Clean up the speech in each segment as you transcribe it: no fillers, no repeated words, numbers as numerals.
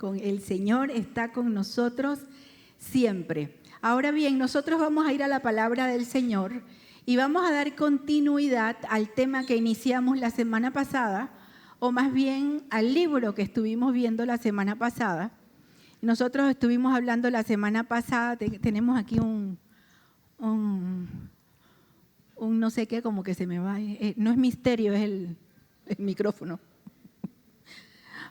El Señor está con nosotros siempre. Ahora bien, nosotros vamos a ir a la palabra del Señor y vamos a dar continuidad al tema que iniciamos la semana pasada, o más bien al libro que estuvimos viendo la semana pasada. Nosotros estuvimos hablando la semana pasada, tenemos aquí un no sé qué, como que se me va, no es misterio, es el micrófono.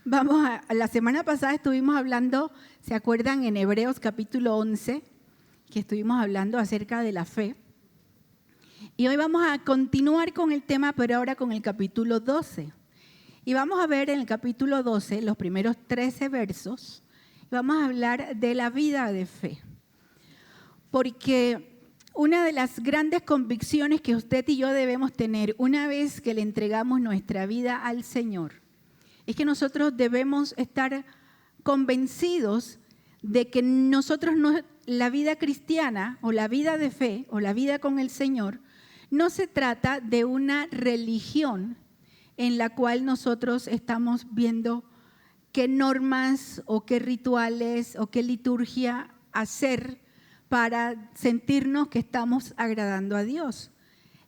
La semana pasada estuvimos hablando, ¿se acuerdan? En Hebreos capítulo 11, que estuvimos hablando acerca de la fe. Y hoy vamos a continuar con el tema, pero ahora con el capítulo 12. Y vamos a ver en el capítulo 12 los primeros 13 versos. Vamos a hablar de la vida de fe. Porque una de las grandes convicciones que usted y yo debemos tener una vez que le entregamos nuestra vida al Señor es que nosotros debemos estar convencidos de que la vida cristiana o la vida de fe o la vida con el Señor no se trata de una religión en la cual nosotros estamos viendo qué normas o qué rituales o qué liturgia hacer para sentirnos que estamos agradando a Dios.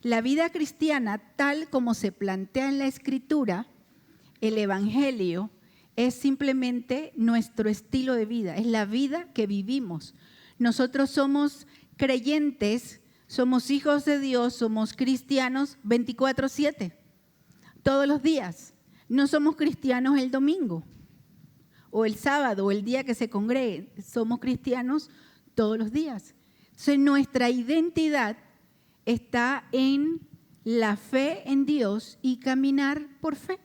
La vida cristiana, tal como se plantea en la Escritura, el Evangelio, es simplemente nuestro estilo de vida, es la vida que vivimos. Nosotros somos creyentes, somos hijos de Dios, somos cristianos 24/7, todos los días. No somos cristianos el domingo, o el sábado, o el día que se congregue, somos cristianos todos los días. Entonces, nuestra identidad está en la fe en Dios y caminar por fe.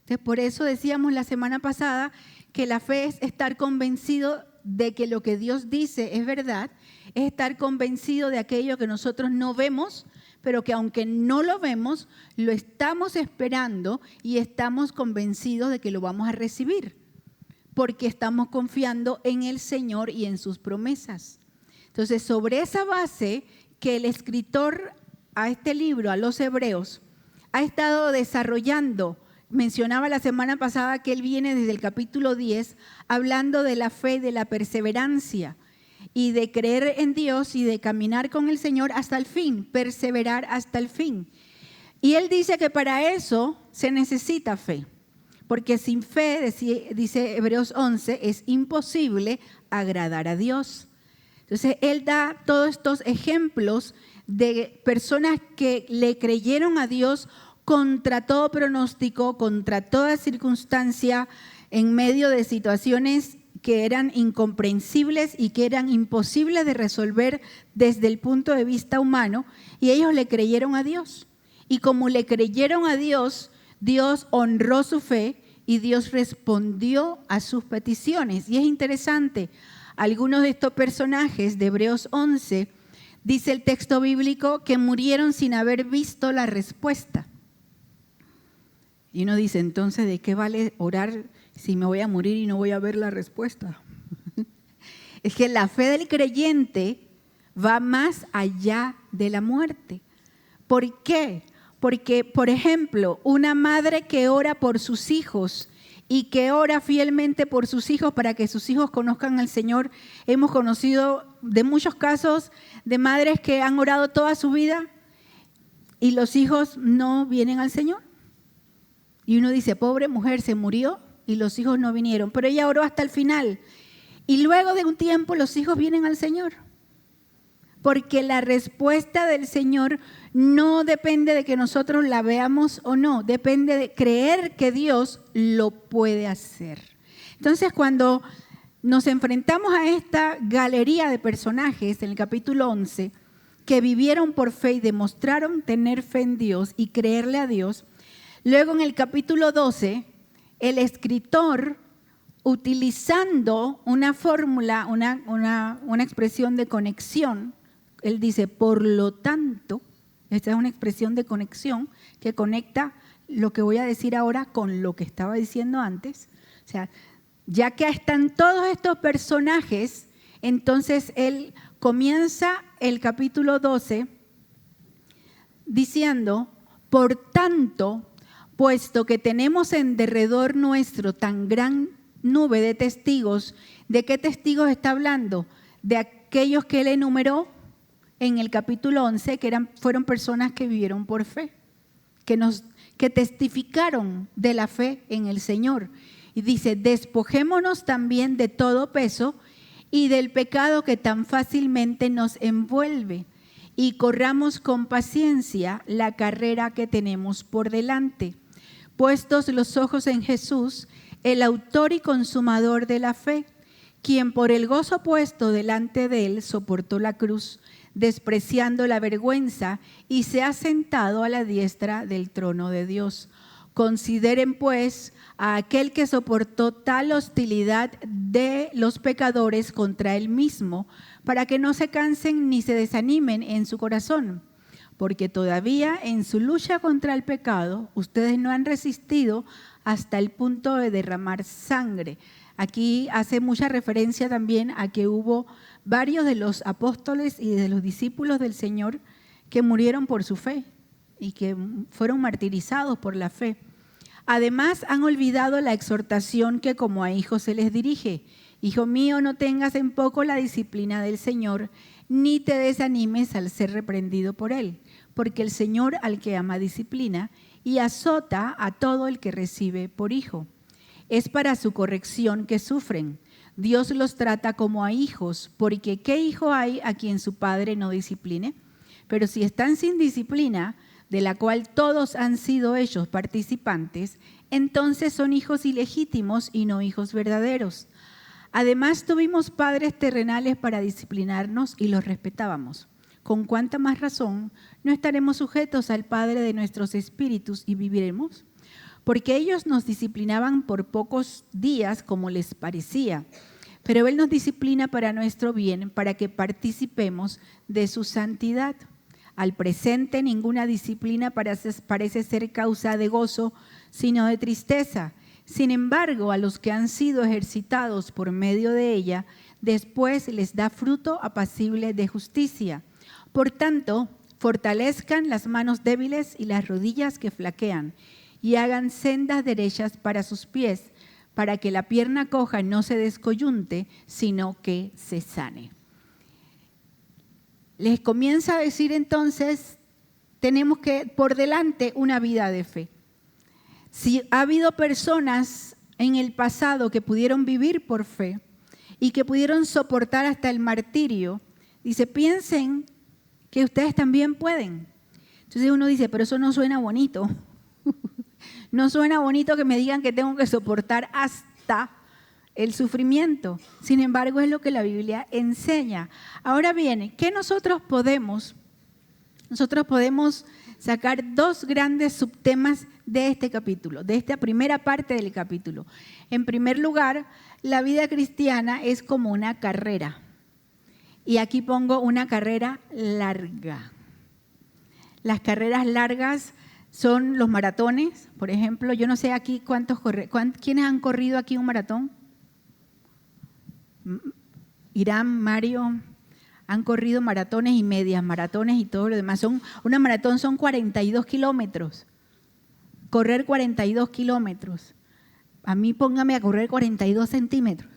Entonces, por eso decíamos la semana pasada que la fe es estar convencido de que lo que Dios dice es verdad, es estar convencido de aquello que nosotros no vemos, pero que aunque no lo vemos, lo estamos esperando y estamos convencidos de que lo vamos a recibir, porque estamos confiando en el Señor y en sus promesas. Entonces, sobre esa base que el escritor a este libro, a los Hebreos, ha estado desarrollando. Mencionaba la semana pasada que él viene desde el capítulo 10 hablando de la fe, de la perseverancia y de creer en Dios y de caminar con el Señor hasta el fin, perseverar hasta el fin. Y él dice que para eso se necesita fe. Porque sin fe, dice Hebreos 11, es imposible agradar a Dios. Entonces, él da todos estos ejemplos de personas que le creyeron a Dios contra todo pronóstico, contra toda circunstancia, en medio de situaciones que eran incomprensibles y que eran imposibles de resolver desde el punto de vista humano, y ellos le creyeron a Dios. Y como le creyeron a Dios, Dios honró su fe y Dios respondió a sus peticiones. Y es interesante, algunos de estos personajes de Hebreos 11, dice el texto bíblico, que murieron sin haber visto la respuesta. Y uno dice, entonces, ¿de qué vale orar si me voy a morir y no voy a ver la respuesta? Es que la fe del creyente va más allá de la muerte. ¿Por qué? Porque, por ejemplo, una madre que ora por sus hijos y que ora fielmente por sus hijos para que sus hijos conozcan al Señor, hemos conocido de muchos casos de madres que han orado toda su vida y los hijos no vienen al Señor. Y uno dice, pobre mujer, se murió y los hijos no vinieron, pero ella oró hasta el final. Y luego de un tiempo los hijos vienen al Señor. Porque la respuesta del Señor no depende de que nosotros la veamos o no, depende de creer que Dios lo puede hacer. Entonces, cuando nos enfrentamos a esta galería de personajes en el capítulo 11, que vivieron por fe y demostraron tener fe en Dios y creerle a Dios, luego en el capítulo 12, el escritor, utilizando una fórmula, una expresión de conexión, él dice, por lo tanto, esta es una expresión de conexión que conecta lo que voy a decir ahora con lo que estaba diciendo antes. O sea, ya que están todos estos personajes, entonces él comienza el capítulo 12 diciendo, por tanto, puesto que tenemos en derredor nuestro tan gran nube de testigos. ¿De qué testigos está hablando? De aquellos que él enumeró en el capítulo 11, que fueron personas que vivieron por fe, que testificaron de la fe en el Señor. Y dice, despojémonos también de todo peso y del pecado que tan fácilmente nos envuelve, y corramos con paciencia la carrera que tenemos por delante, puestos los ojos en Jesús, el autor y consumador de la fe, quien por el gozo puesto delante de él soportó la cruz, despreciando la vergüenza, y se ha sentado a la diestra del trono de Dios. Consideren pues a aquel que soportó tal hostilidad de los pecadores contra él mismo, para que no se cansen ni se desanimen en su corazón, porque todavía en su lucha contra el pecado ustedes no han resistido hasta el punto de derramar sangre. Aquí hace mucha referencia también a que hubo varios de los apóstoles y de los discípulos del Señor que murieron por su fe y que fueron martirizados por la fe. Además, han olvidado la exhortación que como a hijos se les dirige. Hijo mío, no tengas en poco la disciplina del Señor, ni te desanimes al ser reprendido por Él, porque el Señor al que ama disciplina y azota a todo el que recibe por hijo. Es para su corrección que sufren. Dios los trata como a hijos, porque ¿qué hijo hay a quien su padre no discipline? Pero si están sin disciplina, de la cual todos han sido ellos participantes, entonces son hijos ilegítimos y no hijos verdaderos. Además, tuvimos padres terrenales para disciplinarnos y los respetábamos. ¿Con cuánta más razón no estaremos sujetos al Padre de nuestros espíritus y viviremos? Porque ellos nos disciplinaban por pocos días como les parecía, pero Él nos disciplina para nuestro bien, para que participemos de su santidad. Al presente, ninguna disciplina parece ser causa de gozo, sino de tristeza. Sin embargo, a los que han sido ejercitados por medio de ella, después les da fruto apacible de justicia. Por tanto, fortalezcan las manos débiles y las rodillas que flaquean, y hagan sendas derechas para sus pies, para que la pierna coja no se descoyunte, sino que se sane. Les comienza a decir entonces, tenemos que por delante una vida de fe. Si ha habido personas en el pasado que pudieron vivir por fe y que pudieron soportar hasta el martirio, dice, piensen que ustedes también pueden. Entonces uno dice, pero eso no suena bonito. No suena bonito que me digan que tengo que soportar hasta el sufrimiento. Sin embargo, es lo que la Biblia enseña. Ahora bien, ¿qué nosotros podemos? Nosotros podemos sacar dos grandes subtemas de este capítulo, de esta primera parte del capítulo. En primer lugar, la vida cristiana es como una carrera. Y aquí pongo una carrera larga. Las carreras largas son los maratones, por ejemplo. Yo no sé aquí ¿quiénes han corrido aquí un maratón? Irán, Mario, han corrido maratones y medias maratones y todo lo demás. Una maratón son 42 kilómetros. Correr 42 kilómetros. A mí póngame a correr 42 centímetros.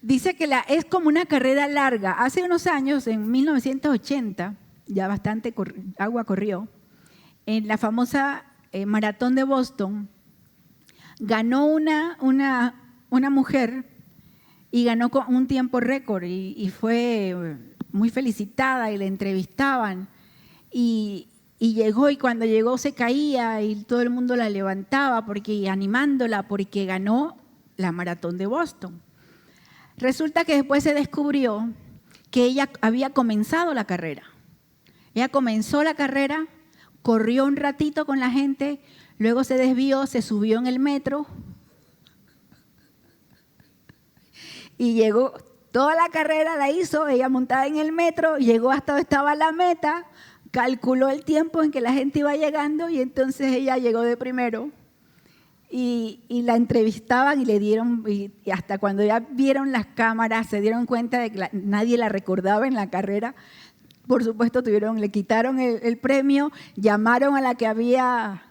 Dice que es como una carrera larga. Hace unos años, en 1980, ya bastante agua corrió, en la famosa maratón de Boston, ganó una mujer y ganó con un tiempo récord y fue muy felicitada y la entrevistaban y llegó, y cuando llegó se caía y todo el mundo la levantaba animándola porque ganó la maratón de Boston. Resulta que después se descubrió que ella había comenzado la carrera. Ella comenzó la carrera, corrió un ratito con la gente, luego se desvió, se subió en el metro y llegó, toda la carrera la hizo, ella montada en el metro, llegó hasta donde estaba la meta, calculó el tiempo en que la gente iba llegando y entonces ella llegó de primero. Y la entrevistaban y le dieron, y hasta cuando ya vieron las cámaras, se dieron cuenta de que nadie la recordaba en la carrera. Por supuesto, le quitaron el premio, llamaron a la que había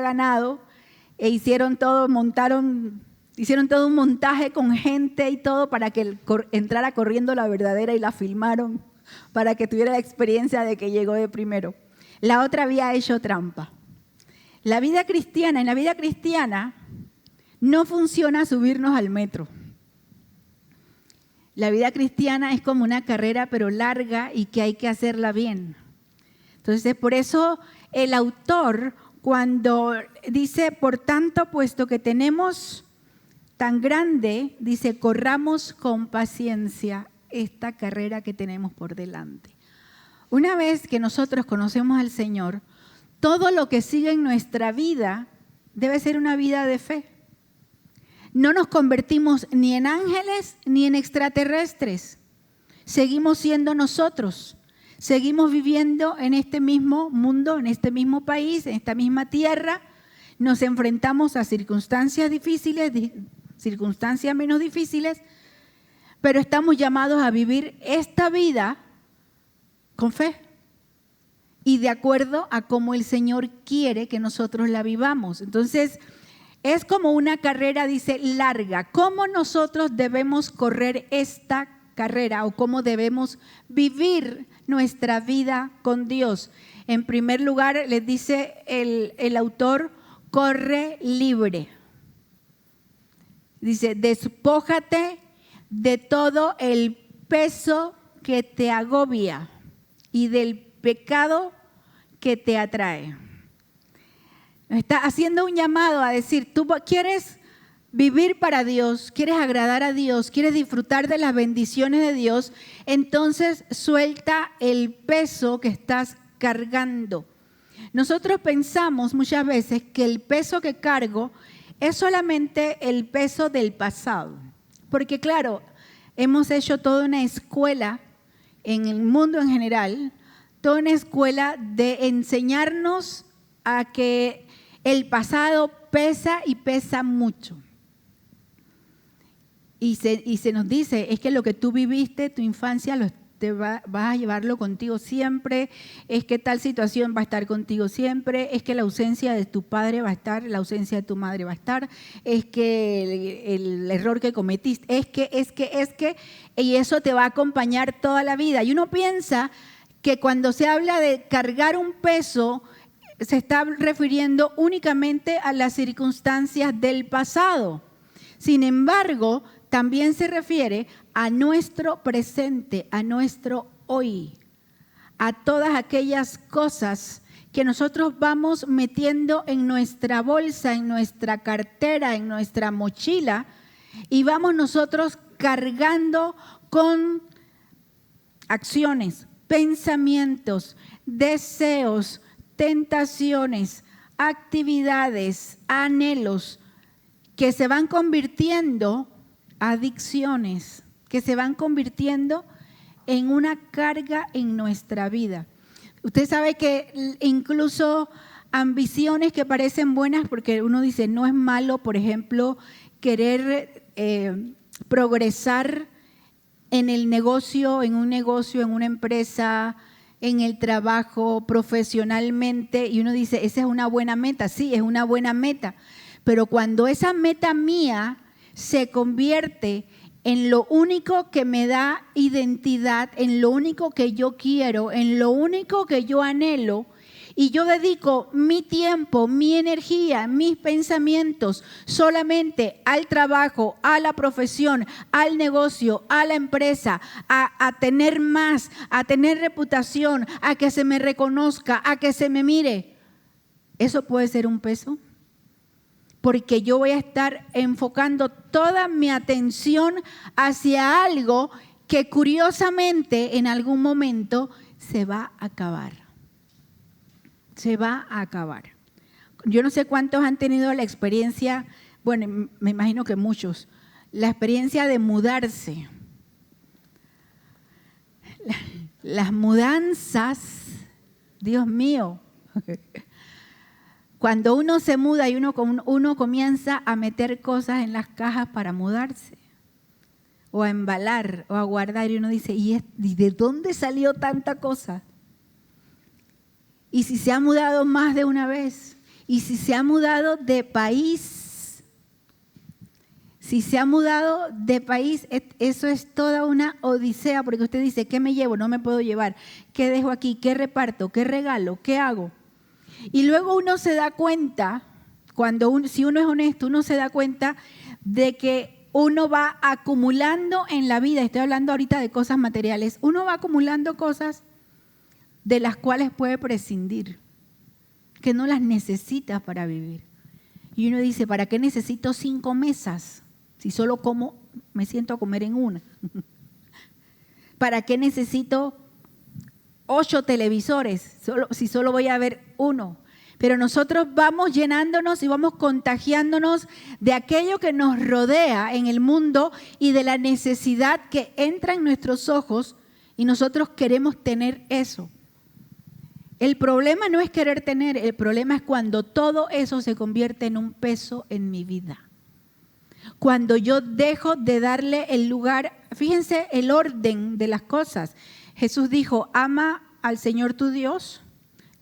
ganado e hicieron todo un montaje con gente y todo para que entrara corriendo la verdadera y la filmaron para que tuviera la experiencia de que llegó de primero. La otra había hecho trampa. En la vida cristiana no funciona subirnos al metro. La vida cristiana es como una carrera, pero larga y que hay que hacerla bien. Entonces, por eso el autor, cuando dice, por tanto, puesto que tenemos tan grande, dice, corramos con paciencia esta carrera que tenemos por delante. Una vez que nosotros conocemos al Señor, todo lo que sigue en nuestra vida debe ser una vida de fe. No nos convertimos ni en ángeles ni en extraterrestres. Seguimos siendo nosotros. Seguimos viviendo en este mismo mundo, en este mismo país, en esta misma tierra. Nos enfrentamos a circunstancias difíciles, circunstancias menos difíciles, pero estamos llamados a vivir esta vida con fe y de acuerdo a cómo el Señor quiere que nosotros la vivamos. Entonces, es como una carrera, dice, larga. ¿Cómo nosotros debemos correr esta carrera o cómo debemos vivir nuestra vida con Dios? En primer lugar, les dice el autor, corre libre. Dice, despójate de todo el peso que te agobia y del pecado que te atrae. Está haciendo un llamado a decir, tú quieres vivir para Dios, quieres agradar a Dios, quieres disfrutar de las bendiciones de Dios, entonces suelta el peso que estás cargando. Nosotros pensamos muchas veces que el peso que cargo es solamente el peso del pasado, porque claro, hemos hecho toda una escuela en el mundo en general, toda una escuela de enseñarnos a que el pasado pesa y pesa mucho. Y se nos dice, es que lo que tú viviste, tu infancia, vas a llevarlo contigo siempre, es que tal situación va a estar contigo siempre, es que la ausencia de tu padre va a estar, la ausencia de tu madre va a estar, es que el error que cometiste, es que, y eso te va a acompañar toda la vida. Y uno piensa que cuando se habla de cargar un peso, se está refiriendo únicamente a las circunstancias del pasado. Sin embargo, también se refiere a nuestro presente, a nuestro hoy, a todas aquellas cosas que nosotros vamos metiendo en nuestra bolsa, en nuestra cartera, en nuestra mochila, y vamos nosotros cargando con acciones, pensamientos, deseos, tentaciones, actividades, anhelos que se van convirtiendo adicciones, que se van convirtiendo en una carga en nuestra vida. Usted sabe que incluso ambiciones que parecen buenas, porque uno dice no es malo, por ejemplo, querer progresar en el negocio, en una empresa, en el trabajo, profesionalmente, y uno dice, esa es una buena meta. Sí, es una buena meta, pero cuando esa meta mía se convierte en lo único que me da identidad, en lo único que yo quiero, en lo único que yo anhelo, y yo dedico mi tiempo, mi energía, mis pensamientos solamente al trabajo, a la profesión, al negocio, a la empresa, a tener más, a tener reputación, a que se me reconozca, a que se me mire, ¿eso puede ser un peso? Porque yo voy a estar enfocando toda mi atención hacia algo que curiosamente en algún momento se va a acabar. Se va a acabar. Yo no sé cuántos han tenido la experiencia, bueno, me imagino que muchos, la experiencia de mudarse. Las mudanzas, Dios mío, cuando uno se muda y uno comienza a meter cosas en las cajas para mudarse, o a embalar, o a guardar, y uno dice, ¿y de dónde salió tanta cosa? Y si se ha mudado más de una vez, Y si se ha mudado de país, eso es toda una odisea, porque usted dice, ¿qué me llevo? No me puedo llevar. ¿Qué dejo aquí? ¿Qué reparto? ¿Qué regalo? ¿Qué hago? Y luego uno se da cuenta, si uno es honesto, uno se da cuenta de que uno va acumulando en la vida, estoy hablando ahorita de cosas materiales, uno va acumulando cosas de las cuales puede prescindir, que no las necesitas para vivir. Y uno dice, ¿para qué necesito 5 mesas? Si solo me siento a comer en una. ¿Para qué necesito 8 televisores si solo voy a ver uno? Pero nosotros vamos llenándonos y vamos contagiándonos de aquello que nos rodea en el mundo y de la necesidad que entra en nuestros ojos y nosotros queremos tener eso. El problema no es querer tener, el problema es cuando todo eso se convierte en un peso en mi vida. Cuando yo dejo de darle el lugar, fíjense el orden de las cosas. Jesús dijo, ama al Señor tu Dios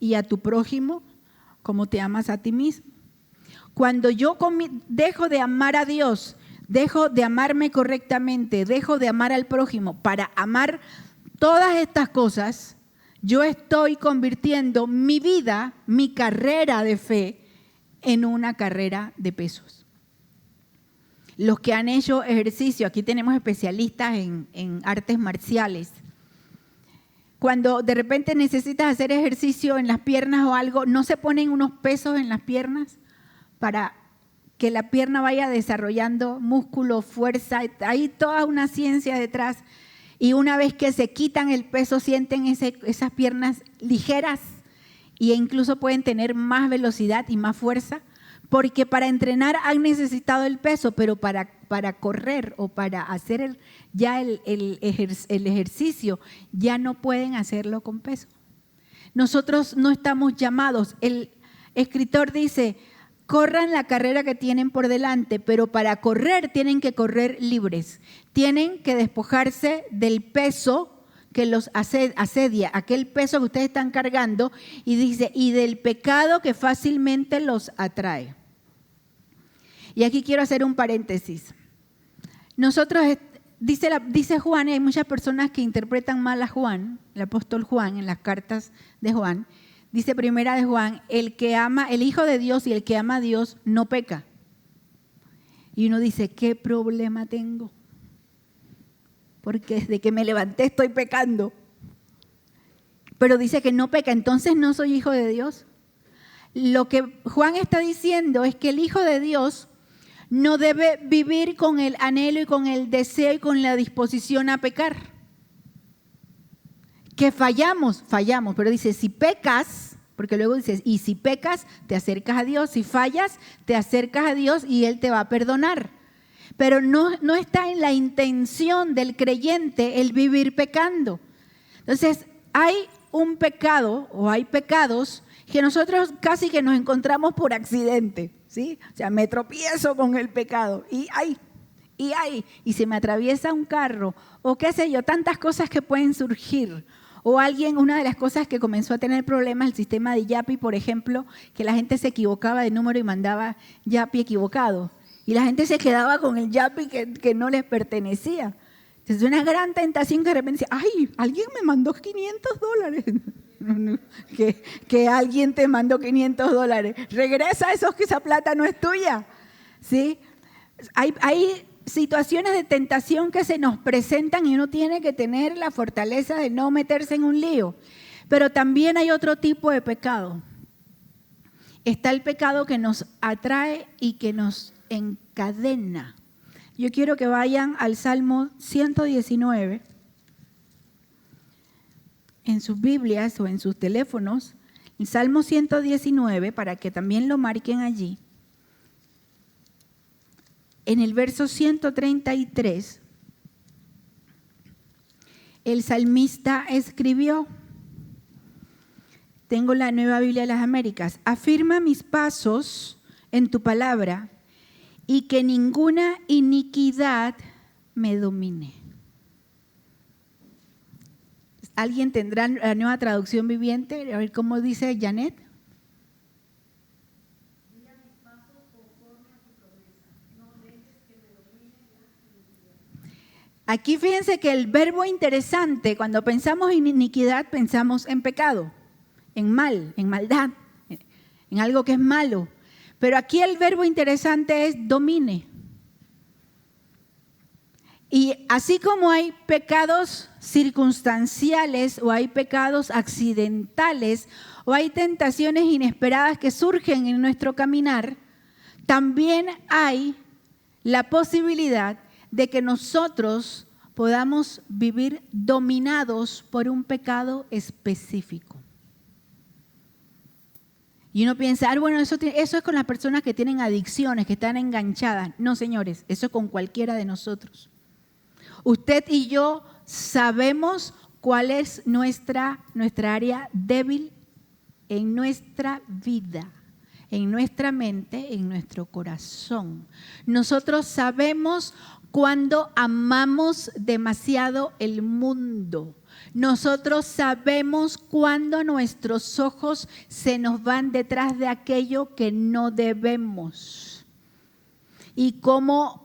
y a tu prójimo como te amas a ti mismo. Cuando yo dejo de amar a Dios, dejo de amarme correctamente, dejo de amar al prójimo para amar todas estas cosas, yo estoy convirtiendo mi vida, mi carrera de fe, en una carrera de pesos. Los que han hecho ejercicio, aquí tenemos especialistas en artes marciales. Cuando de repente necesitas hacer ejercicio en las piernas o algo, ¿no se ponen unos pesos en las piernas para que la pierna vaya desarrollando músculo, fuerza? Hay toda una ciencia detrás. Y una vez que se quitan el peso, sienten esas piernas ligeras e incluso pueden tener más velocidad y más fuerza, porque para entrenar han necesitado el peso, pero para correr o para hacer el ejercicio ya no pueden hacerlo con peso. Nosotros no estamos llamados. El escritor dice, corran la carrera que tienen por delante, pero para correr tienen que correr libres. Tienen que despojarse del peso que los asedia, aquel peso que ustedes están cargando, y dice, y del pecado que fácilmente los atrae. Y aquí quiero hacer un paréntesis. Nosotros, dice Juan, y hay muchas personas que interpretan mal a Juan, el apóstol Juan, en las cartas de Juan. Dice primera de Juan, el Hijo de Dios y el que ama a Dios no peca. Y uno dice, ¿qué problema tengo? Porque desde que me levanté estoy pecando. Pero dice que no peca, entonces no soy hijo de Dios. Lo que Juan está diciendo es que el Hijo de Dios no debe vivir con el anhelo y con el deseo y con la disposición a pecar. Que fallamos, pero dice, si pecas, porque luego dice, y si pecas, te acercas a Dios, si fallas, te acercas a Dios y Él te va a perdonar. Pero no está en la intención del creyente el vivir pecando. Entonces, hay un pecado o hay pecados que nosotros casi que nos encontramos por accidente, ¿sí? O sea, me tropiezo con el pecado y se me atraviesa un carro o qué sé yo, tantas cosas que pueden surgir. O una de las cosas que comenzó a tener problemas, el sistema de Yapi, por ejemplo, que la gente se equivocaba de número y mandaba Yapi equivocado. Y la gente se quedaba con el Yapi que no les pertenecía. Entonces, una gran tentación que de repente dice, ¡ay, alguien me mandó $500! Que alguien te mandó $500. Regresa eso, que esa plata no es tuya. ¿Sí? Hay situaciones de tentación que se nos presentan y uno tiene que tener la fortaleza de no meterse en un lío. Pero también hay otro tipo de pecado. Está el pecado que nos atrae y que nos encadena. Yo quiero que vayan al Salmo 119 en sus Biblias o en sus teléfonos, el Salmo 119, para que también lo marquen allí. En el verso 133, el salmista escribió, tengo la Nueva Biblia de las Américas, afirma mis pasos en tu palabra y que ninguna iniquidad me domine. ¿Alguien tendrá la Nueva Traducción Viviente? A ver cómo dice Janet. Aquí fíjense que el verbo interesante, cuando pensamos en iniquidad, pensamos en pecado, en mal, en maldad, en algo que es malo. Pero aquí el verbo interesante es domine. Y así como hay pecados circunstanciales o hay pecados accidentales o hay tentaciones inesperadas que surgen en nuestro caminar, también hay la posibilidad de que nosotros podamos vivir dominados por un pecado específico. Y uno piensa, bueno, eso es con las personas que tienen adicciones, que están enganchadas. No, señores, eso es con cualquiera de nosotros. Usted y yo sabemos cuál es nuestra área débil en nuestra vida, en nuestra mente, en nuestro corazón. Nosotros sabemos cuando amamos demasiado el mundo. Nosotros sabemos cuando nuestros ojos se nos van detrás de aquello que no debemos. Y como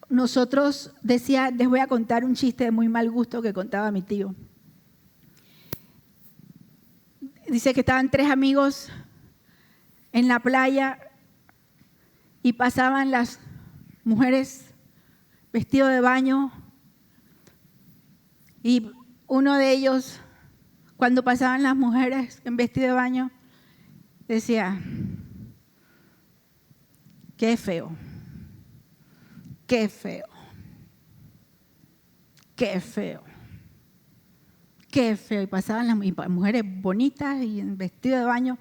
nosotros, decía, les voy a contar un chiste de muy mal gusto que contaba mi tío. Dice que estaban 3 amigos en la playa y pasaban las mujeres vestido de baño y uno de ellos, cuando pasaban las mujeres en vestido de baño, decía, qué feo, qué feo, qué feo, qué feo. Y pasaban las mujeres bonitas y en vestido de baño,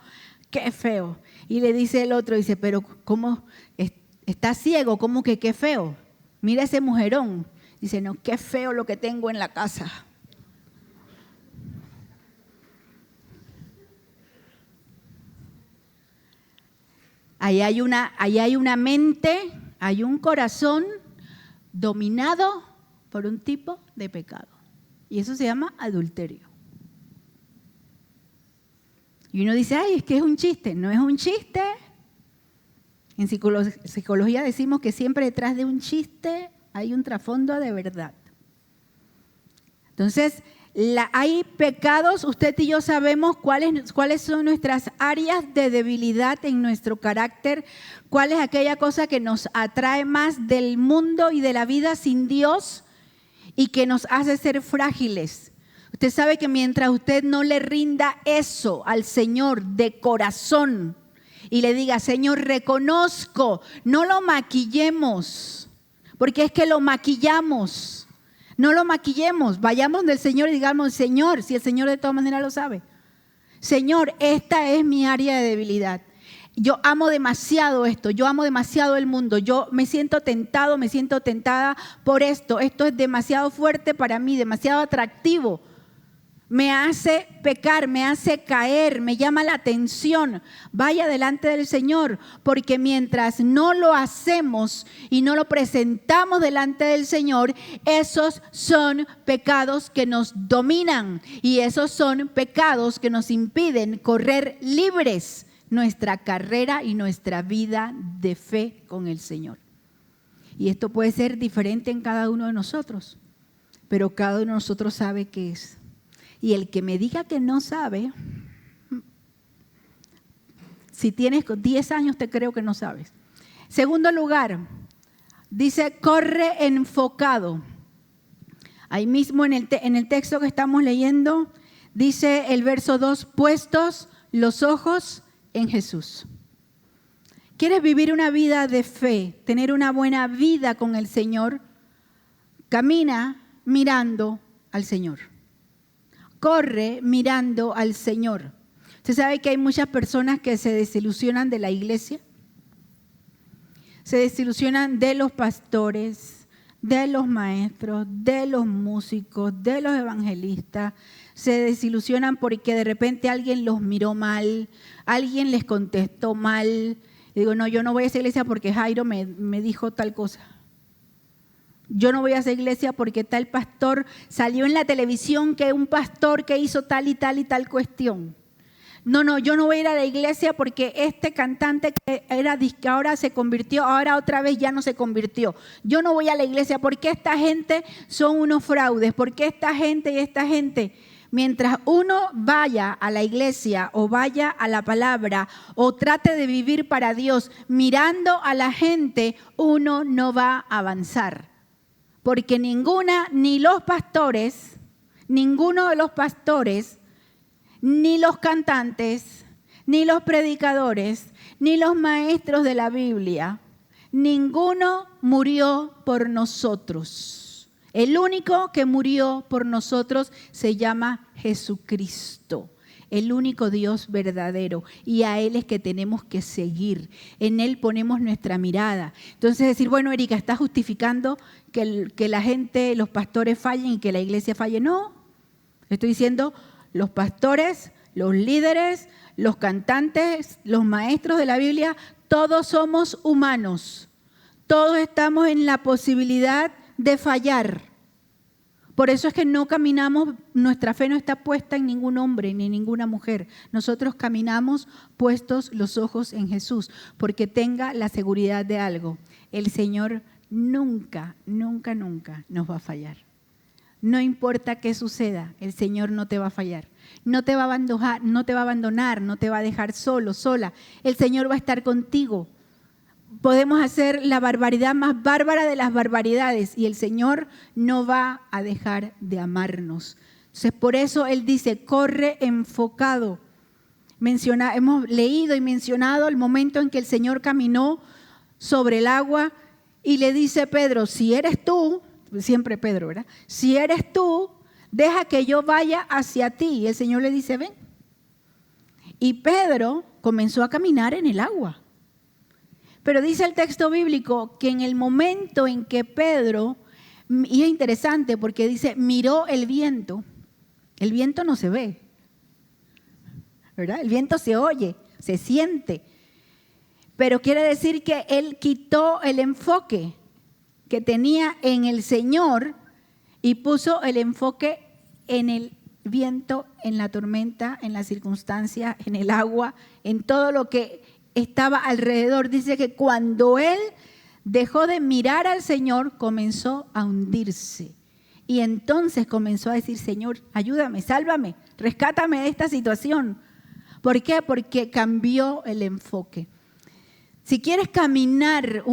qué feo. Y le dice el otro, dice, pero ¿cómo está ciego? ¿Cómo que qué feo? Mira ese mujerón. Dice, no, qué feo lo que tengo en la casa. Ahí hay una mente, hay un corazón dominado por un tipo de pecado. Y eso se llama adulterio. Y uno dice, ay, es que es un chiste. No es un chiste. En psicología decimos que siempre detrás de un chiste hay un trasfondo de verdad. Entonces, hay pecados, usted y yo sabemos cuáles son nuestras áreas de debilidad en nuestro carácter, cuál es aquella cosa que nos atrae más del mundo y de la vida sin Dios y que nos hace ser frágiles. Usted sabe que mientras usted no le rinda eso al Señor de corazón y le diga, Señor, reconozco, no lo maquillemos, porque es que lo maquillamos. No lo maquillemos, vayamos del Señor y digamos, Señor, si el Señor de todas maneras lo sabe. Señor, esta es mi área de debilidad. Yo amo demasiado esto, yo amo demasiado el mundo, yo me siento tentado, me siento tentada por esto. Esto es demasiado fuerte para mí, demasiado atractivo. Me hace pecar, me hace caer, me llama la atención. Vaya delante del Señor, porque mientras no lo hacemos y no lo presentamos delante del Señor, esos son pecados que nos dominan y esos son pecados que nos impiden correr libres nuestra carrera y nuestra vida de fe con el Señor. Y esto puede ser diferente en cada uno de nosotros, pero cada uno de nosotros sabe qué es. Y el que me diga que no sabe, si tienes 10 años te creo que no sabes. Segundo lugar, dice corre enfocado. Ahí mismo en el texto que estamos leyendo, dice el verso 2, puestos los ojos en Jesús. ¿Quieres vivir una vida de fe, tener una buena vida con el Señor? Camina mirando al Señor. Corre mirando al Señor. ¿Usted sabe que hay muchas personas que se desilusionan de la iglesia? Se desilusionan de los pastores, de los maestros, de los músicos, de los evangelistas. Se desilusionan porque de repente alguien los miró mal, alguien les contestó mal. Y digo, no, yo no voy a esa iglesia porque Jairo me dijo tal cosa. Yo no voy a esa iglesia porque tal pastor salió en la televisión que un pastor que hizo tal y tal y tal cuestión. No, yo no voy a ir a la iglesia porque este cantante que era disque ahora se convirtió, ahora otra vez ya no se convirtió. Yo no voy a la iglesia porque esta gente son unos fraudes, porque esta gente y esta gente. Mientras uno vaya a la iglesia o vaya a la palabra o trate de vivir para Dios mirando a la gente, uno no va a avanzar. Porque ninguno de los pastores, ni los cantantes, ni los predicadores, ni los maestros de la Biblia, ninguno murió por nosotros. El único que murió por nosotros se llama Jesucristo, el único Dios verdadero, y a Él es que tenemos que seguir. En Él ponemos nuestra mirada. Entonces decir, bueno, Erika, ¿estás justificando que la gente, los pastores fallen y que la iglesia falle? No, estoy diciendo los pastores, los líderes, los cantantes, los maestros de la Biblia, todos somos humanos. Todos estamos en la posibilidad de fallar. Por eso es que no caminamos, nuestra fe no está puesta en ningún hombre ni ninguna mujer. Nosotros caminamos puestos los ojos en Jesús, porque tenga la seguridad de algo. El Señor nunca, nunca, nunca nos va a fallar. No importa qué suceda, el Señor no te va a fallar. No te va a abandonar, no te va a dejar solo, sola. El Señor va a estar contigo. Podemos hacer la barbaridad más bárbara de las barbaridades y el Señor no va a dejar de amarnos. Entonces, por eso Él dice, corre enfocado. Hemos leído y mencionado el momento en que el Señor caminó sobre el agua y le dice a Pedro, si eres tú, siempre Pedro, ¿verdad? Si eres tú, deja que yo vaya hacia ti. Y el Señor le dice, ven. Y Pedro comenzó a caminar en el agua. Pero dice el texto bíblico que en el momento en que Pedro, y es interesante porque dice, miró el viento no se ve, ¿verdad? El viento se oye, se siente. Pero quiere decir que él quitó el enfoque que tenía en el Señor y puso el enfoque en el viento, en la tormenta, en la circunstancia, en el agua, en todo lo que estaba alrededor. Dice que cuando él dejó de mirar al Señor, comenzó a hundirse. Y entonces comenzó a decir, Señor, ayúdame, sálvame, rescátame de esta situación. ¿Por qué? Porque cambió el enfoque. Si quieres caminar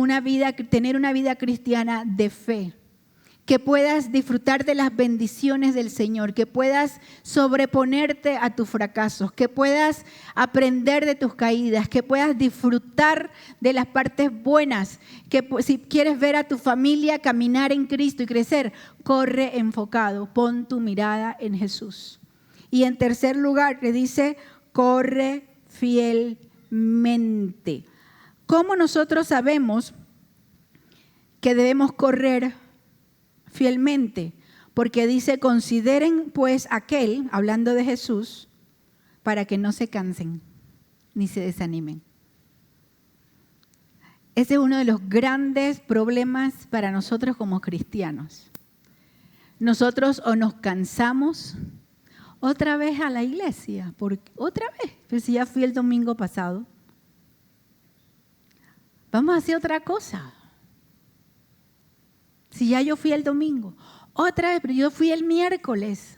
tener una vida cristiana de fe, que puedas disfrutar de las bendiciones del Señor, que puedas sobreponerte a tus fracasos, que puedas aprender de tus caídas, que puedas disfrutar de las partes buenas, que si quieres ver a tu familia caminar en Cristo y crecer, corre enfocado, pon tu mirada en Jesús. Y en tercer lugar, le dice, corre fielmente. ¿Cómo nosotros sabemos que debemos correr fielmente? Porque dice, consideren pues aquel, hablando de Jesús, para que no se cansen ni se desanimen. Ese es uno de los grandes problemas para nosotros como cristianos. Nosotros o nos cansamos otra vez a la iglesia, otra vez, pero si ya fui el domingo pasado, vamos a hacer otra cosa. Si ya yo fui el domingo, otra vez, pero yo fui el miércoles.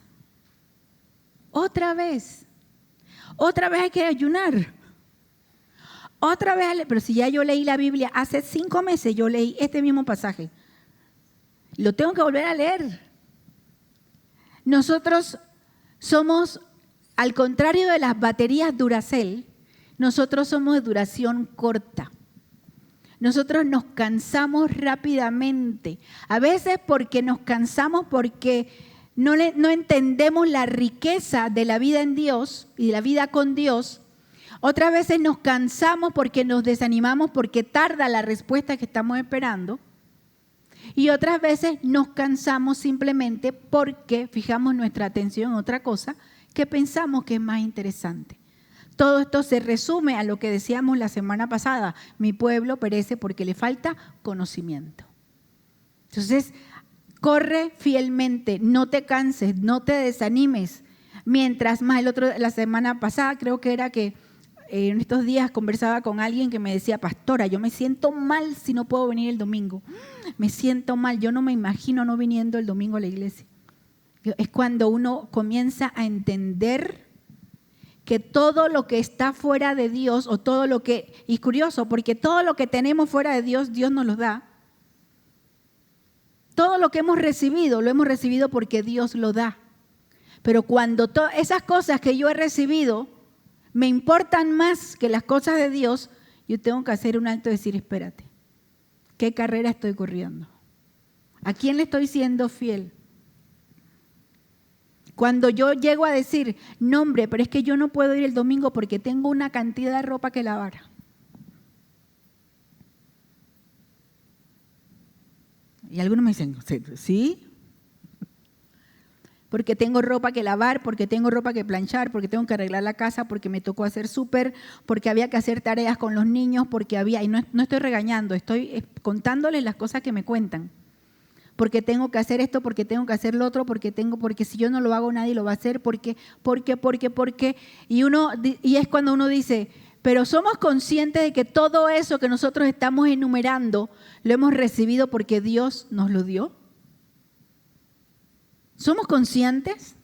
Otra vez hay que ayunar. Otra vez, pero si ya yo leí la Biblia, hace 5 meses yo leí este mismo pasaje. Lo tengo que volver a leer. Nosotros somos, al contrario de las baterías Duracell, nosotros somos de duración corta. Nosotros nos cansamos rápidamente. A veces porque nos cansamos porque no entendemos la riqueza de la vida en Dios y la vida con Dios. Otras veces nos cansamos porque nos desanimamos porque tarda la respuesta que estamos esperando. Y otras veces nos cansamos simplemente porque fijamos nuestra atención en otra cosa que pensamos que es más interesante. Todo esto se resume a lo que decíamos la semana pasada. Mi pueblo perece porque le falta conocimiento. Entonces, corre fielmente, no te canses, no te desanimes. Mientras más la semana pasada creo que era que en estos días conversaba con alguien que me decía, pastora, yo me siento mal si no puedo venir el domingo. Me siento mal, yo no me imagino no viniendo el domingo a la iglesia. Es cuando uno comienza a entender que todo lo que está fuera de Dios o todo lo que, y curioso, porque todo lo que tenemos fuera de Dios, Dios nos lo da. Todo lo que hemos recibido, lo hemos recibido porque Dios lo da. Pero cuando esas cosas que yo he recibido me importan más que las cosas de Dios, yo tengo que hacer un alto y decir, espérate, ¿qué carrera estoy corriendo? ¿A quién le estoy siendo fiel? Cuando yo llego a decir, no hombre, pero es que yo no puedo ir el domingo porque tengo una cantidad de ropa que lavar. Y algunos me dicen, ¿sí? Porque tengo ropa que lavar, porque tengo ropa que planchar, porque tengo que arreglar la casa, porque me tocó hacer súper, porque había que hacer tareas con los niños, porque había, y no estoy regañando, estoy contándoles las cosas que me cuentan. Porque tengo que hacer esto, porque tengo que hacer lo otro, porque si yo no lo hago nadie lo va a hacer, porque. Y es cuando uno dice, pero somos conscientes de que todo eso que nosotros estamos enumerando lo hemos recibido porque Dios nos lo dio. ¿Somos conscientes?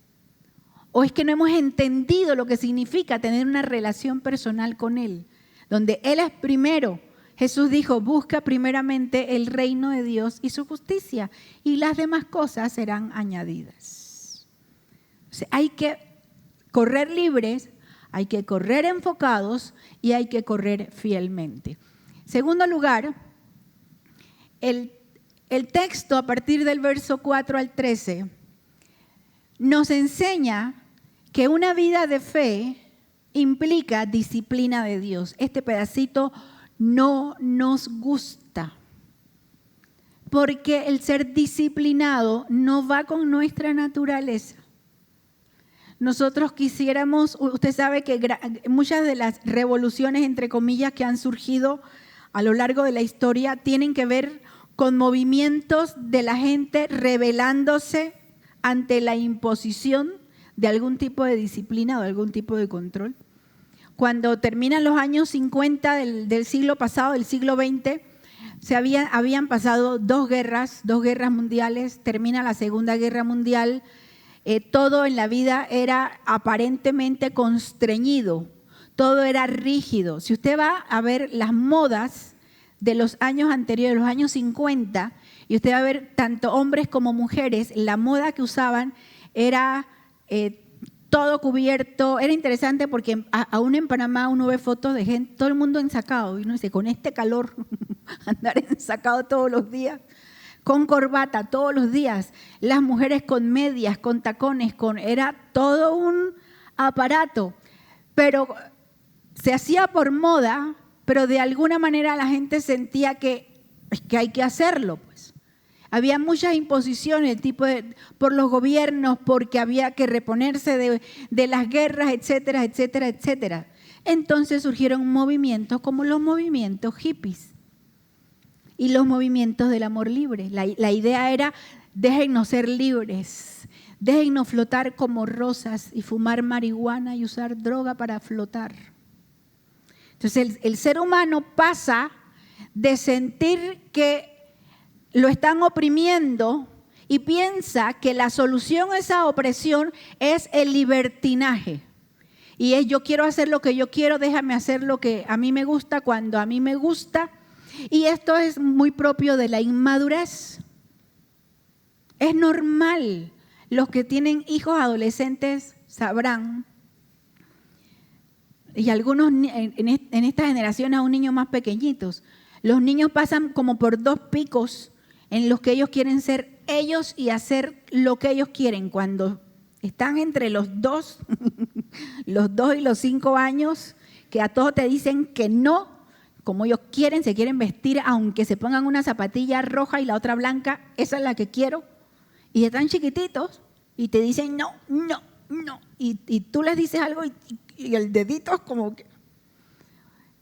¿O es que no hemos entendido lo que significa tener una relación personal con Él? Donde Él es primero. Jesús dijo, busca primeramente el reino de Dios y su justicia, y las demás cosas serán añadidas. O sea, hay que correr libres, hay que correr enfocados y hay que correr fielmente. Segundo lugar, el texto a partir del verso 4 al 13 nos enseña que una vida de fe implica disciplina de Dios. Este pedacito no nos gusta, porque el ser disciplinado no va con nuestra naturaleza. Nosotros quisiéramos, usted sabe que muchas de las revoluciones, entre comillas, que han surgido a lo largo de la historia tienen que ver con movimientos de la gente rebelándose ante la imposición de algún tipo de disciplina o de algún tipo de control. Cuando terminan los años 50 del siglo pasado, del siglo XX, habían pasado dos guerras mundiales, termina la Segunda Guerra Mundial, todo en la vida era aparentemente constreñido, todo era rígido. Si usted va a ver las modas de los años anteriores, los años 50, y usted va a ver tanto hombres como mujeres, la moda que usaban era todo cubierto. Era interesante porque aún en Panamá uno ve fotos de gente, todo el mundo ensacado, y uno dice, con este calor, andar ensacado todos los días, con corbata todos los días, las mujeres con medias, con tacones, era todo un aparato, pero se hacía por moda, pero de alguna manera la gente sentía que hay que hacerlo, pues. Había muchas imposiciones por los gobiernos, porque había que reponerse de las guerras, etcétera, etcétera, etcétera. Entonces surgieron movimientos como los movimientos hippies y los movimientos del amor libre. La idea era, déjennos ser libres, déjennos flotar como rosas y fumar marihuana y usar droga para flotar. Entonces el ser humano pasa de sentir que lo están oprimiendo y piensa que la solución a esa opresión es el libertinaje. Y es, yo quiero hacer lo que yo quiero, déjame hacer lo que a mí me gusta, cuando a mí me gusta. Y esto es muy propio de la inmadurez. Es normal. Los que tienen hijos adolescentes sabrán. Y algunos en esta generación, aún niños más pequeñitos, los niños pasan como por dos picos en los que ellos quieren ser ellos y hacer lo que ellos quieren. Cuando están entre los 2 y los 5 años, que a todos te dicen que no, como ellos quieren, se quieren vestir, aunque se pongan una zapatilla roja y la otra blanca, esa es la que quiero. Y están chiquititos y te dicen no, no, no. Y tú les dices algo y el dedito es como que...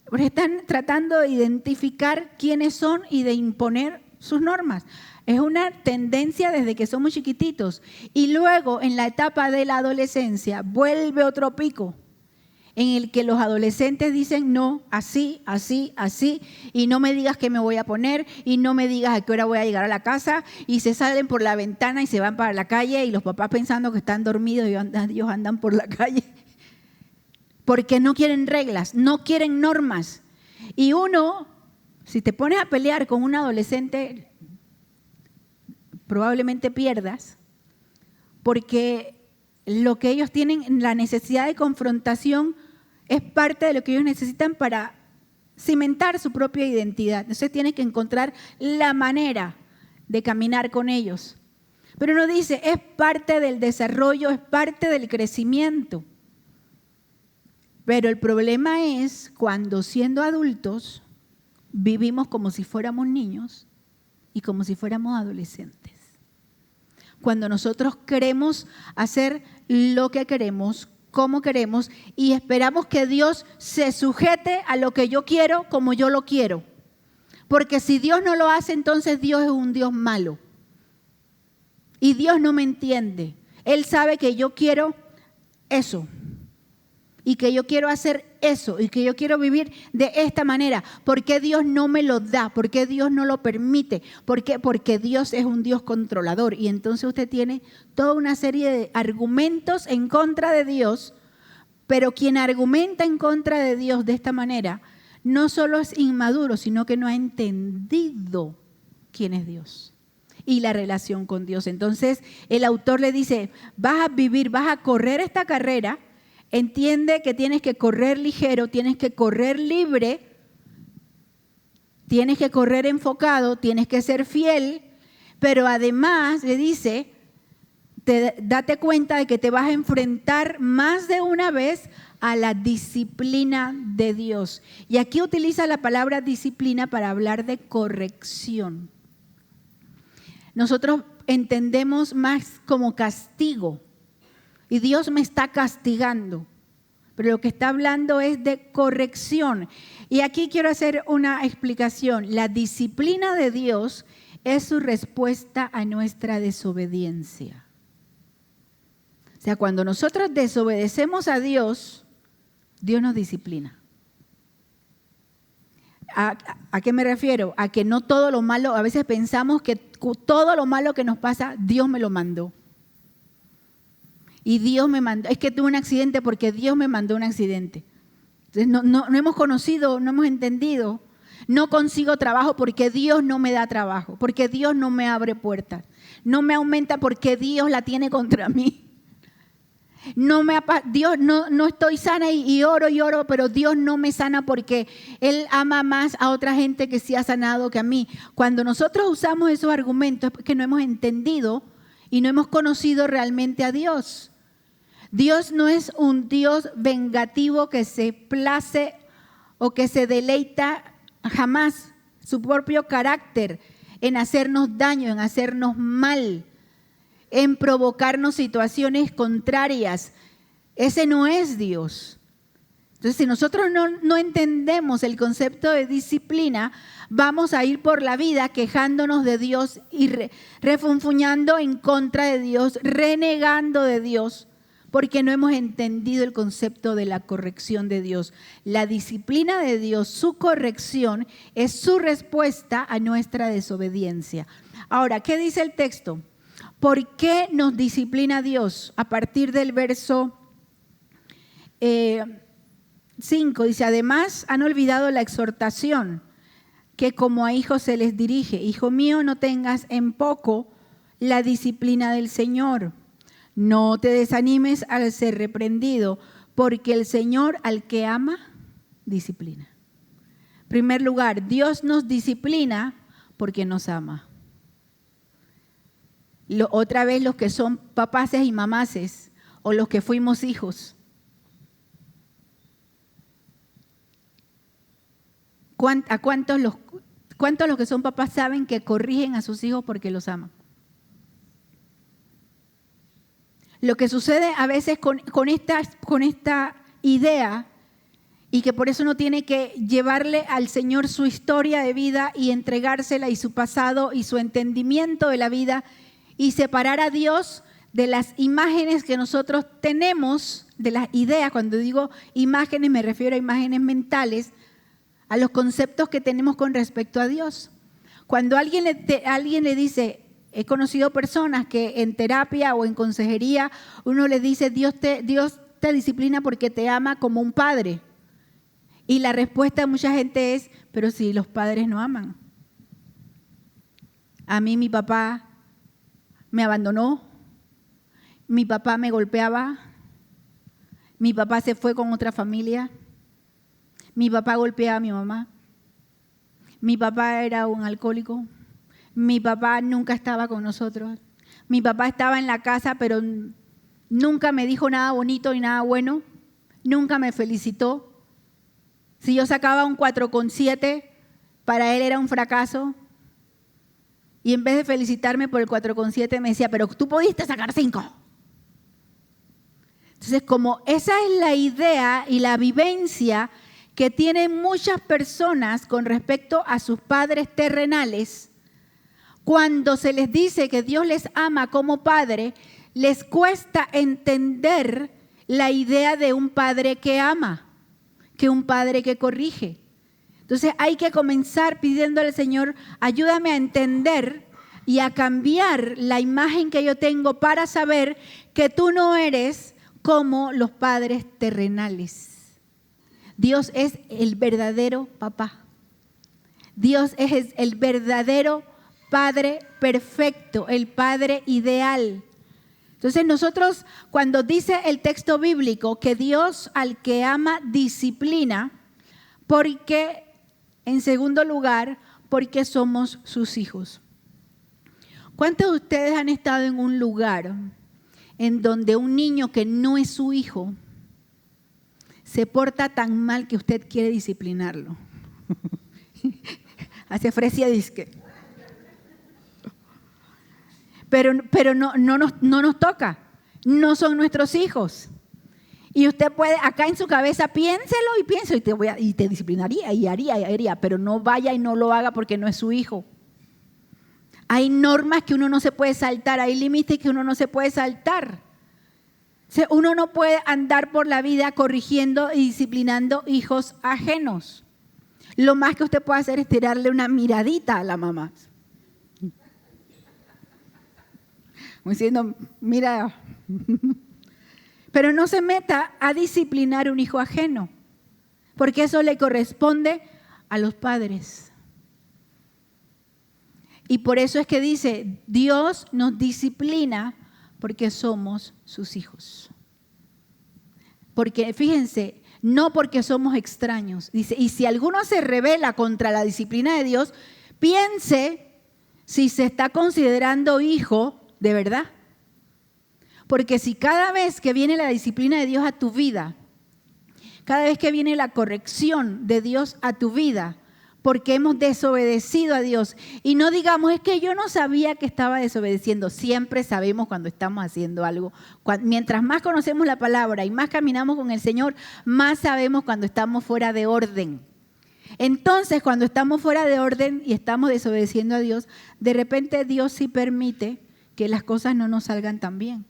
Porque están tratando de identificar quiénes son y de imponer sus normas. Es una tendencia desde que somos chiquititos. Y luego, en la etapa de la adolescencia, vuelve otro pico en el que los adolescentes dicen, no, así, así, así, y no me digas qué me voy a poner, y no me digas a qué hora voy a llegar a la casa, y se salen por la ventana y se van para la calle, y los papás pensando que están dormidos y ellos andan por la calle, porque no quieren reglas, no quieren normas. Y uno, si te pones a pelear con un adolescente, probablemente pierdas, porque lo que ellos tienen, la necesidad de confrontación, es parte de lo que ellos necesitan para cimentar su propia identidad. Entonces tienes que encontrar la manera de caminar con ellos. Pero no dice, es parte del desarrollo, es parte del crecimiento. Pero el problema es cuando siendo adultos vivimos como si fuéramos niños y como si fuéramos adolescentes. Cuando nosotros queremos hacer lo que queremos, como queremos, y esperamos que Dios se sujete a lo que yo quiero como yo lo quiero. Porque si Dios no lo hace, entonces Dios es un Dios malo. Y Dios no me entiende. Él sabe que yo quiero eso. Y que yo quiero hacer eso. Y que yo quiero vivir de esta manera. ¿Por qué Dios no me lo da? ¿Por qué Dios no lo permite? ¿Por qué? Porque Dios es un Dios controlador. Y entonces usted tiene toda una serie de argumentos en contra de Dios. Pero quien argumenta en contra de Dios de esta manera, no solo es inmaduro, sino que no ha entendido quién es Dios y la relación con Dios. Entonces el autor le dice, vas a vivir, vas a correr esta carrera. Entiende que tienes que correr ligero, tienes que correr libre, tienes que correr enfocado, tienes que ser fiel, pero además le dice, date cuenta de que te vas a enfrentar más de una vez a la disciplina de Dios. Y aquí utiliza la palabra disciplina para hablar de corrección. Nosotros entendemos más como castigo. Y Dios me está castigando, pero lo que está hablando es de corrección. Y aquí quiero hacer una explicación. La disciplina de Dios es su respuesta a nuestra desobediencia. O sea, cuando nosotros desobedecemos a Dios, Dios nos disciplina. ¿A qué me refiero? A que no todo lo malo, a veces pensamos que todo lo malo que nos pasa, Dios me lo mandó. Y Dios me mandó, es que tuve un accidente porque Dios me mandó un accidente. Entonces no hemos conocido, no hemos entendido. No consigo trabajo porque Dios no me da trabajo, porque Dios no me abre puertas. No me aumenta porque Dios la tiene contra mí. Dios no estoy sana y oro, pero Dios no me sana porque Él ama más a otra gente que sí ha sanado que a mí. Cuando nosotros usamos esos argumentos es porque no hemos entendido y no hemos conocido realmente a Dios. Dios no es un Dios vengativo que se place o que se deleita jamás su propio carácter en hacernos daño, en hacernos mal, en provocarnos situaciones contrarias. Ese no es Dios. Entonces, si nosotros no entendemos el concepto de disciplina, vamos a ir por la vida quejándonos de Dios y refunfuñando en contra de Dios, renegando de Dios, porque no hemos entendido el concepto de la corrección de Dios. La disciplina de Dios, su corrección, es su respuesta a nuestra desobediencia. Ahora, ¿qué dice el texto? ¿Por qué nos disciplina Dios? A partir del verso 5, dice, además han olvidado la exhortación que como a hijos se les dirige. Hijo mío, no tengas en poco la disciplina del Señor. No te desanimes al ser reprendido, porque el Señor al que ama, disciplina. En primer lugar, Dios nos disciplina porque nos ama. Otra vez los que son papaces y mamaces, o los que fuimos hijos. ¿Cuántos los que son papás saben que corrigen a sus hijos porque los aman? Lo que sucede a veces con esta idea y que por eso uno tiene que llevarle al Señor su historia de vida y entregársela y su pasado y su entendimiento de la vida y separar a Dios de las imágenes que nosotros tenemos, de las ideas. Cuando digo imágenes me refiero a imágenes mentales, a los conceptos que tenemos con respecto a Dios. Cuando alguien le dice, he conocido personas que en terapia o en consejería, uno le dice, Dios te disciplina porque te ama como un padre. Y la respuesta de mucha gente es, pero si los padres no aman. A mí mi papá me abandonó, mi papá me golpeaba, mi papá se fue con otra familia, mi papá golpeaba a mi mamá, mi papá era un alcohólico, mi papá nunca estaba con nosotros, mi papá estaba en la casa pero nunca me dijo nada bonito ni nada bueno, nunca me felicitó. Si yo sacaba un 4,7, para él era un fracaso. Y en vez de felicitarme por el 4,7 me decía, pero tú pudiste sacar 5. Entonces, como esa es la idea y la vivencia que tienen muchas personas con respecto a sus padres terrenales, cuando se les dice que Dios les ama como padre, les cuesta entender la idea de un padre que ama, que un padre que corrige. Entonces hay que comenzar pidiéndole al Señor, ayúdame a entender y a cambiar la imagen que yo tengo para saber que tú no eres como los padres terrenales. Dios es el verdadero papá. Dios es el verdadero Padre perfecto, el Padre ideal. Entonces nosotros, cuando dice el texto bíblico que Dios al que ama disciplina, porque, en segundo lugar, porque somos sus hijos. ¿Cuántos de ustedes han estado en un lugar en donde un niño que no es su hijo se porta tan mal que usted quiere disciplinarlo? Hace fresia disque. Pero no nos toca, no son nuestros hijos. Y usted puede, acá en su cabeza, piénselo y te disciplinaría y haría, pero no vaya y no lo haga porque no es su hijo. Hay normas que uno no se puede saltar, hay límites que uno no se puede saltar. O sea, uno no puede andar por la vida corrigiendo y disciplinando hijos ajenos. Lo más que usted puede hacer es tirarle una miradita a la mamá. Diciendo, mira, pero no se meta a disciplinar un hijo ajeno, porque eso le corresponde a los padres. Y por eso es que dice, Dios nos disciplina porque somos sus hijos. Porque fíjense, no porque somos extraños. Dice, y si alguno se rebela contra la disciplina de Dios, piense si se está considerando hijo de verdad. Porque si cada vez que viene la disciplina de Dios a tu vida, cada vez que viene la corrección de Dios a tu vida, porque hemos desobedecido a Dios, y no digamos, es que yo no sabía que estaba desobedeciendo. Siempre sabemos cuando estamos haciendo algo. Mientras más conocemos la palabra y más caminamos con el Señor, más sabemos cuando estamos fuera de orden. Entonces, cuando estamos fuera de orden y estamos desobedeciendo a Dios, de repente Dios sí permite que las cosas no nos salgan tan bien.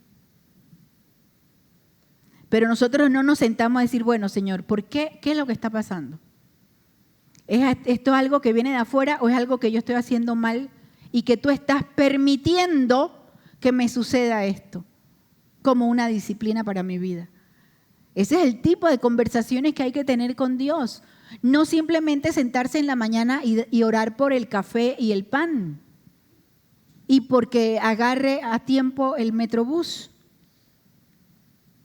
Pero nosotros no nos sentamos a decir, bueno, Señor, ¿por qué? ¿Qué es lo que está pasando? ¿Es esto algo que viene de afuera o es algo que yo estoy haciendo mal y que tú estás permitiendo que me suceda esto como una disciplina para mi vida? Ese es el tipo de conversaciones que hay que tener con Dios. No simplemente sentarse en la mañana y orar por el café y el pan y porque agarre a tiempo el metrobús.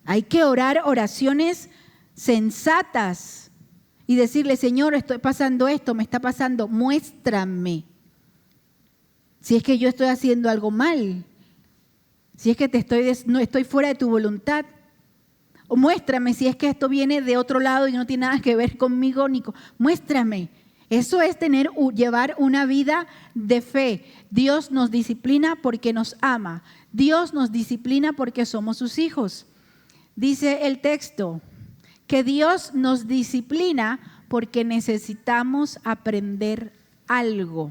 Hay que orar oraciones sensatas y decirle, Señor, estoy pasando esto, me está pasando, muéstrame si es que yo estoy haciendo algo mal, si es que no estoy fuera de tu voluntad, o muéstrame si es que esto viene de otro lado y no tiene nada que ver conmigo, muéstrame. Eso es llevar una vida de fe. Dios nos disciplina porque nos ama. Dios nos disciplina porque somos sus hijos. Dice el texto que Dios nos disciplina porque necesitamos aprender algo.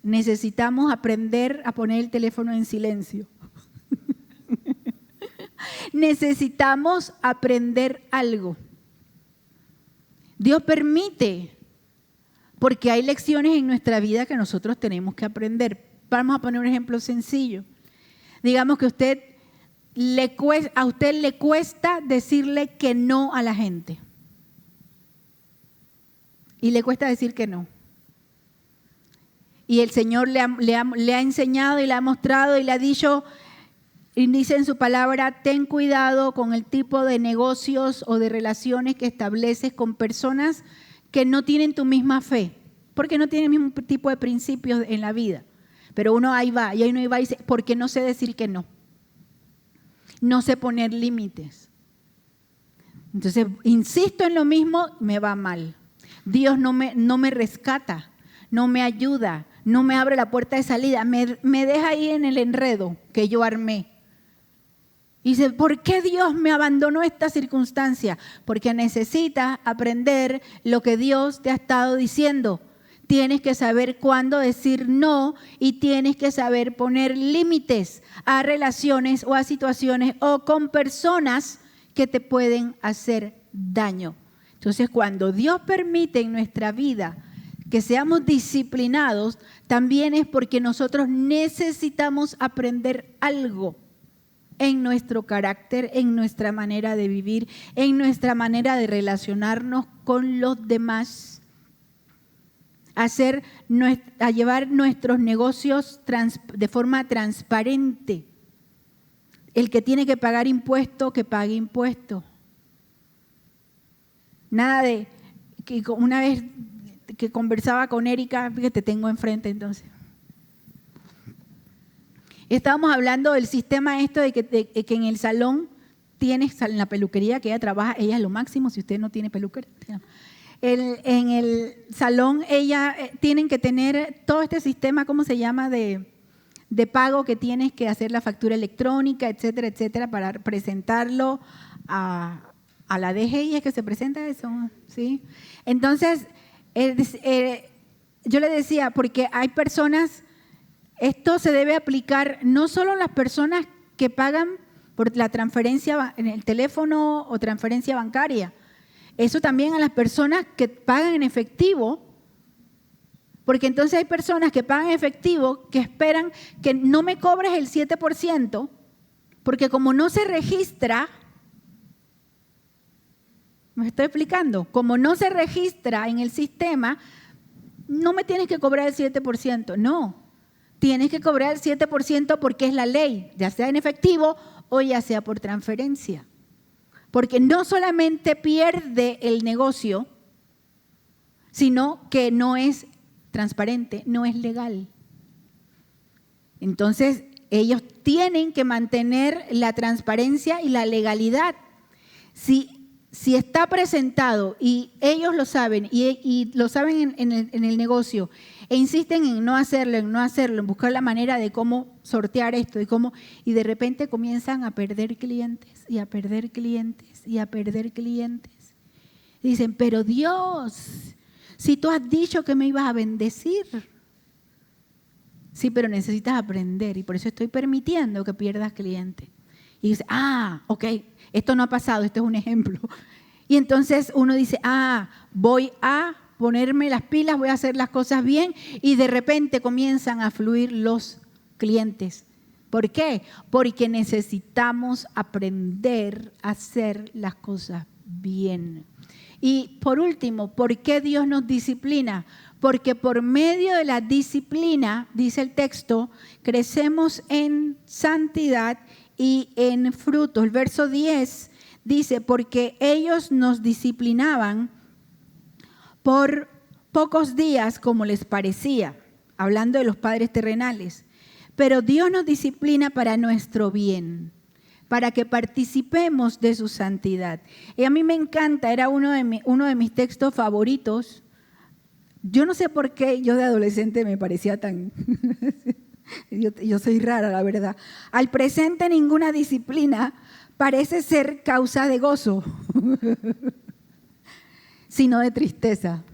Necesitamos aprender a poner el teléfono en silencio. Necesitamos aprender algo. Dios permite, porque hay lecciones en nuestra vida que nosotros tenemos que aprender. Vamos a poner un ejemplo sencillo. Digamos que a usted le cuesta decirle que no a la gente. Y le cuesta decir que no. Y el Señor le ha enseñado y le ha mostrado y le ha dicho, y dice en su palabra, ten cuidado con el tipo de negocios o de relaciones que estableces con personas que no tienen tu misma fe, porque no tienen el mismo tipo de principios en la vida. Pero uno ahí va y dice, porque no sé decir que no. No sé poner límites. Entonces, insisto en lo mismo, me va mal. Dios no me rescata, no me ayuda, no me abre la puerta de salida, me deja ahí en el enredo que yo armé. Y dice, ¿por qué Dios me abandonó esta circunstancia? Porque necesitas aprender lo que Dios te ha estado diciendo. Tienes que saber cuándo decir no y tienes que saber poner límites a relaciones o a situaciones o con personas que te pueden hacer daño. Entonces, cuando Dios permite en nuestra vida que seamos disciplinados, también es porque nosotros necesitamos aprender algo en nuestro carácter, en nuestra manera de vivir, en nuestra manera de relacionarnos con los demás, a llevar nuestros negocios de forma transparente. El que tiene que pagar impuestos, que pague impuestos. Nada de que una vez que conversaba con Erika, que te tengo enfrente entonces. Estábamos hablando del sistema esto de que en el salón tienes, en la peluquería que ella trabaja, ella es lo máximo si usted no tiene peluquería. En el salón tienen que tener todo este sistema, ¿cómo se llama? De pago, que tienes que hacer la factura electrónica, etcétera, etcétera, para presentarlo a la DGI. ¿Es que se presenta eso? ¿Sí? Entonces, yo le decía, porque hay personas, esto se debe aplicar no solo a las personas que pagan por la transferencia en el teléfono o transferencia bancaria, eso también a las personas que pagan en efectivo, porque entonces hay personas que pagan en efectivo que esperan que no me cobres el 7%, porque como no se registra, ¿me estoy explicando? Como no se registra en el sistema, no me tienes que cobrar el 7%, no. Tienes que cobrar el 7% porque es la ley, ya sea en efectivo o ya sea por transferencia. Porque no solamente pierde el negocio, sino que no es transparente, no es legal. Entonces, ellos tienen que mantener la transparencia y la legalidad. Si está presentado y ellos lo saben y lo saben en el negocio e insisten en no hacerlo, en buscar la manera de cómo sortear esto y de repente comienzan a perder clientes y a perder clientes y a perder clientes. Dicen, pero Dios, si tú has dicho que me ibas a bendecir. Sí, pero necesitas aprender y por eso estoy permitiendo que pierdas clientes. Y dice, ok, esto no ha pasado, esto es un ejemplo. Y entonces uno dice, voy a ponerme las pilas, voy a hacer las cosas bien y de repente comienzan a fluir los clientes. ¿Por qué? Porque necesitamos aprender a hacer las cosas bien. Y por último, ¿por qué Dios nos disciplina? Porque por medio de la disciplina, dice el texto, crecemos en santidad y en frutos. El verso 10 dice, porque ellos nos disciplinaban por pocos días como les parecía, hablando de los padres terrenales. Pero Dios nos disciplina para nuestro bien, para que participemos de su santidad. Y a mí me encanta, era uno de mis textos favoritos. Yo no sé por qué yo de adolescente me parecía tan... yo soy rara, la verdad. Al presente ninguna disciplina parece ser causa de gozo, sino de tristeza.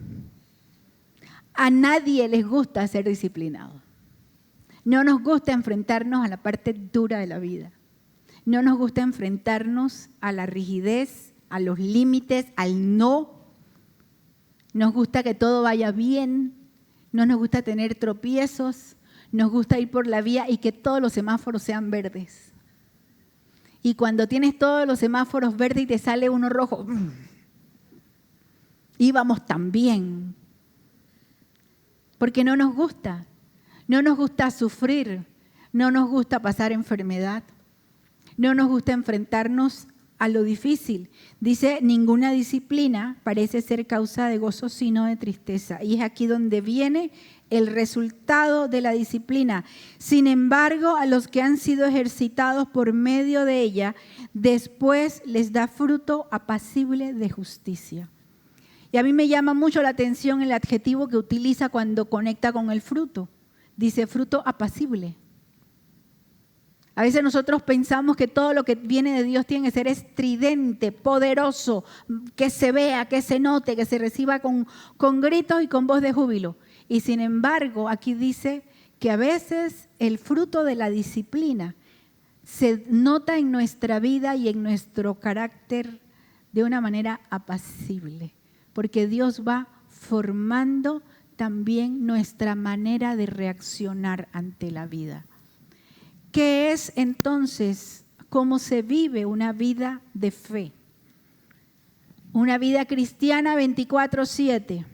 A nadie les gusta ser disciplinado. No nos gusta enfrentarnos a la parte dura de la vida. No nos gusta enfrentarnos a la rigidez, a los límites, al no. Nos gusta que todo vaya bien. No nos gusta tener tropiezos. Nos gusta ir por la vía y que todos los semáforos sean verdes. Y cuando tienes todos los semáforos verdes y te sale uno rojo, íbamos tan bien. Porque no nos gusta. No nos gusta sufrir. No nos gusta pasar enfermedad. No nos gusta enfrentarnos a lo difícil. Dice, ninguna disciplina parece ser causa de gozo, sino de tristeza. Y es aquí donde viene el resultado de la disciplina. Sin embargo, a los que han sido ejercitados por medio de ella, después les da fruto apacible de justicia. Y a mí me llama mucho la atención el adjetivo que utiliza cuando conecta con el fruto. Dice fruto apacible. A veces nosotros pensamos que todo lo que viene de Dios tiene que ser estridente, poderoso, que se vea, que se note, que se reciba con gritos y con voz de júbilo. Y sin embargo, aquí dice que a veces el fruto de la disciplina se nota en nuestra vida y en nuestro carácter de una manera apacible, porque Dios va formando también nuestra manera de reaccionar ante la vida. ¿Qué es entonces cómo se vive una vida de fe? Una vida cristiana 24/7,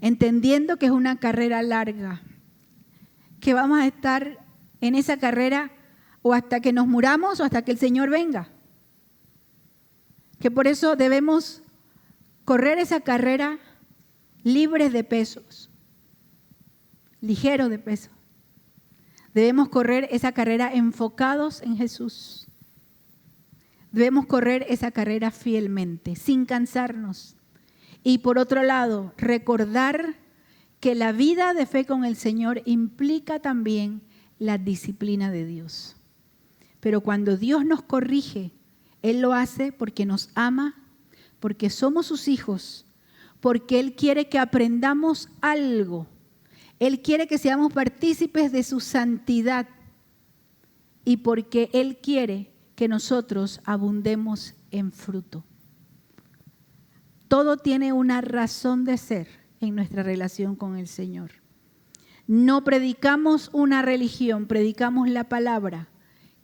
entendiendo que es una carrera larga, que vamos a estar en esa carrera o hasta que nos muramos o hasta que el Señor venga. Que por eso debemos correr esa carrera libres de pesos, ligeros de peso. Debemos correr esa carrera enfocados en Jesús. Debemos correr esa carrera fielmente, sin cansarnos. Y por otro lado, recordar que la vida de fe con el Señor implica también la disciplina de Dios. Pero cuando Dios nos corrige, Él lo hace porque nos ama, porque somos sus hijos, porque Él quiere que aprendamos algo. Él quiere que seamos partícipes de su santidad y porque Él quiere que nosotros abundemos en fruto. Todo tiene una razón de ser en nuestra relación con el Señor. No predicamos una religión, predicamos la palabra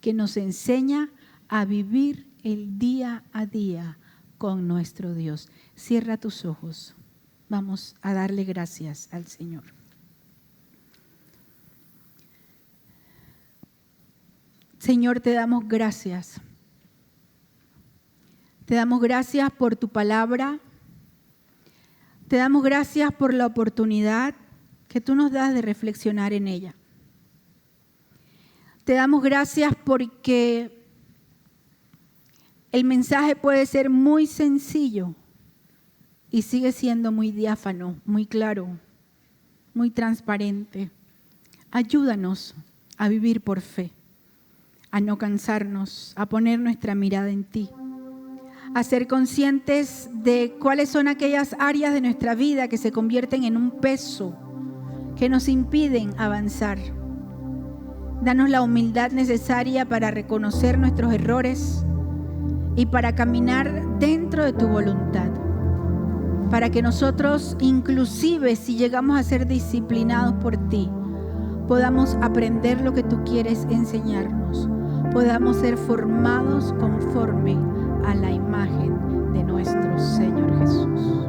que nos enseña a vivir el día a día con nuestro Dios. Cierra tus ojos. Vamos a darle gracias al Señor. Señor, te damos gracias. Te damos gracias por tu palabra. Te damos gracias por la oportunidad que tú nos das de reflexionar en ella. Te damos gracias porque el mensaje puede ser muy sencillo y sigue siendo muy diáfano, muy claro, muy transparente. Ayúdanos a vivir por fe, a no cansarnos, a poner nuestra mirada en ti, a ser conscientes de cuáles son aquellas áreas de nuestra vida que se convierten en un peso, que nos impiden avanzar. Danos la humildad necesaria para reconocer nuestros errores y para caminar dentro de tu voluntad, para que nosotros, inclusive si llegamos a ser disciplinados por ti, podamos aprender lo que tú quieres enseñarnos, podamos ser formados conforme a la imagen de nuestro Señor Jesús.